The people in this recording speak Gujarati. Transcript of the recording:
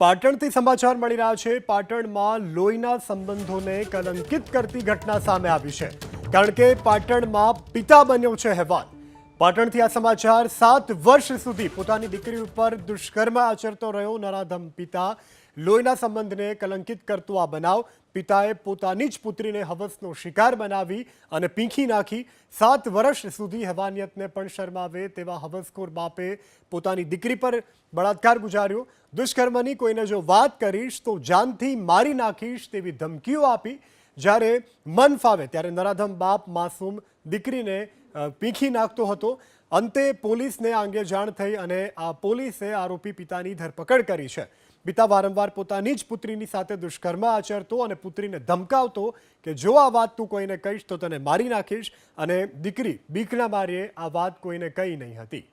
પાટણથી સમાચાર મળી રહ્યા છે। પાટણમાં લોહીના સંબંધોને કલંકિત કરતી ઘટના સામે આવી છે, કારણ કે પાટણમાં પિતા બન્યો છે હેવાન। પાટણથી આ સમાચાર। 7 વર્ષ સુધી પોતાની દીકરી ઉપર દુષ્કર્મ આચરતો રહ્યો નરાધમ પિતા। લોહીના સંબંધને કલંકિત કરતો આ બનાવ। પિતાએ પોતાની જ પુત્રીને હવસનો શિકાર બનાવી અને પીંખી નાખી। 7 વર્ષ સુધી હેવાનિયતને પણ શરમાવે તેવા હવસખોર બાપે પોતાની દીકરી પર બળાત્કાર ગુજાર્યો। દુષ્કર્મની કોઈને જો વાત કરીશ તો જાનથી મારી નાખીશ તેવી ધમકીઓ આપી। જ્યારે મન ફાવે ત્યારે નરાધમ બાપ માસૂમ દીકરીને પીંખી નાખતો હતો। અંતે પોલીસને આ અંગે જાણ થઈ અને આ પોલીસે આરોપી પિતાની ધરપકડ કરી છે। પિતા વારંવાર પોતાની જ પુત્રીની સાથે દુષ્કર્મ આચરતો અને પુત્રીને ધમકાવતો કે જો આ વાત તું કોઈને કહીશ તો તને મારી નાખીશ, અને દીકરી બીકના માર્યે આ વાત કોઈને કહી નહીં હતી।